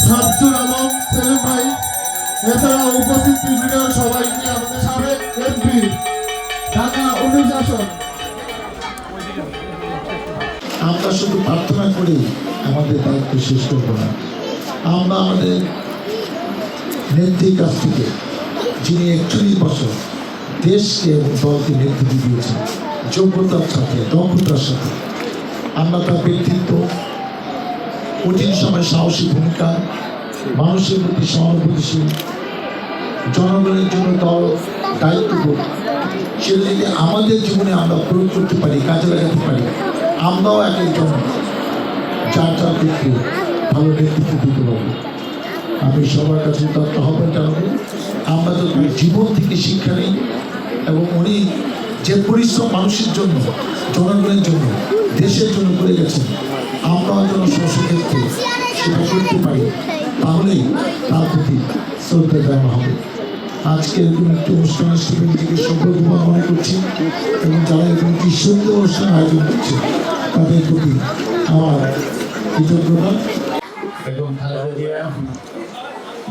শামসুল আলম সেলিম ভাই, এছাড়া উপস্থিত বিভিন্ন সবাইকে আমাদের সাবেক এমপি ঢাকা 19 আসন। আমরা শুধু প্রার্থনা করি আমাদের দায়িত্ব শেষ করবো না। আমরা আমাদের নেত্রীর কাছ থেকে, যিনি 41 বছর দেশকে এবং দলকে নেতৃত্ব দিয়েছেন যোগ্যতার সাথে, দক্ষতার সাথে, আমরা তার ব্যক্তিত্ব, কঠিন সময় সাহসী ভূমিকা, মানুষের প্রতি সহানুভূতিশীল, জনগণের জন্য দল দায়িত্ববোধ, সেগুলিকে আমাদের জীবনে আমরা প্রয়োগ করতে পারি, কাজে লাগাতে পারি। আমরাও এক একজন যার যার ক্ষেত্রে ভালো নেতৃত্ব দিতে পারবো। আমি সবার কাছে তার আহ্বান জানাবো, আমরা তো তার জীবন থেকে শিক্ষা নিই এবং উনি যে পরিশ্রম মানুষের জন্য, জনগণের জন্য, দেশের জন্য করে গেছেন, আমরাও যেন স্বক্ষেত্রে সেটা করতে পারি, তাহলেই তার প্রতি শ্রদ্ধা জানানো হবে। আজকে এরকম একটি অনুষ্ঠানের স্টুডেন্টকে সৌভাগ্যবান মনে করছি এবং যারা এরকম একটি সুন্দর অনুষ্ঠান আয়োজন করছে তাদের প্রতি আমার কৃতজ্ঞতা। এবং খালেদা জিয়া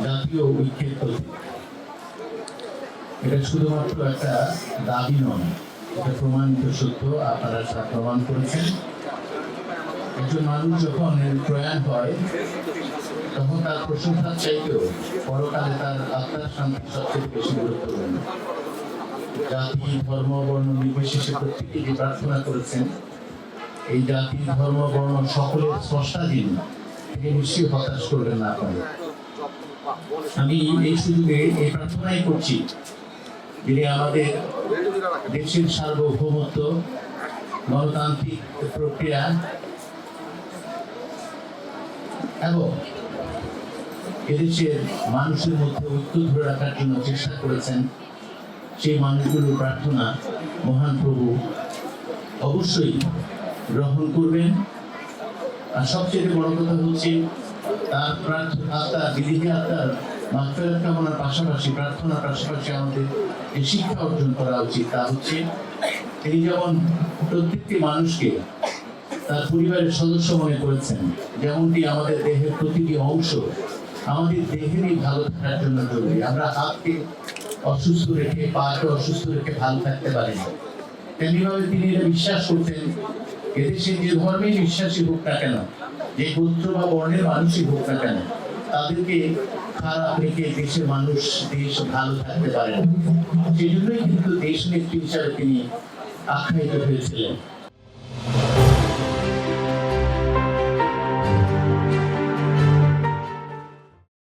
জাতীয় ঐক্যের প্রতীক। এটা শুধুমাত্র একটা দাবি নয়, এটা প্রমাণিত সত্য। আপনারা তা প্রমাণ করেছেন। একজন মানুষ যখন প্রয়াণ হয় তখন তার প্রশংসার চাইতেও পরকালে তার আত্মার শান্তি সবচেয়ে বেশি গুরুত্বপূর্ণ। জাতি, ধর্ম, বর্ণ নির্বিশেষে প্রত্যেকে যে প্রার্থনা করেছেন, এই জাতি, ধর্ম, বর্ণ সকলের স্রষ্টা যিনি, থেকে নিশ্চয়ই হতাশ করবেন না আপনারা। আমি এই সুযোগে এই প্রার্থনাই করছি, যিনি আমাদের দেশের সার্বভৌমত্ব, গণতান্ত্রিক প্রক্রিয়া এবং এদেশের মানুষের মধ্যে ঐক্য ধরে রাখার জন্য চেষ্টা করেছেন, সেই মানুষগুলোর প্রার্থনা মহান প্রভু অবশ্যই গ্রহণ করবেন। আর সবচেয়ে বড় কথা হচ্ছে তার আত্মার বিদেহী আত্মার মাগফিরাত কামনার পাশাপাশি, প্রার্থনার পাশাপাশি আমাদের যে শিক্ষা অর্জন করা উচিত তা হচ্ছে, তিনি যেমন প্রত্যেকটি মানুষকে তার পরিবারের সদস্য মনে করেছেন, যেমনটি আমাদের দেহের প্রতিটি অংশ আমাদের দেহেরই ভালো থাকার জন্য জরুরি। আমরা হাতকে অসুস্থ রেখে, পাকে অসুস্থ রেখে ভালো থাকতে পারি না। তেমনিভাবে তিনি এটা বিশ্বাস করতেন, এদেশে যে ধর্মেই বিশ্বাসী হোক না কেন, যে গোত্র বা বর্ণের মানুষই হোক না কেন, তাদেরকে খারাপ রেখে দেশের মানুষ, দেশ ভালো থাকতে পারে না। সেই জন্যই কিন্তু দেশ নেত্রী হিসাবে তিনি আখ্যায়িত হয়েছিলেন।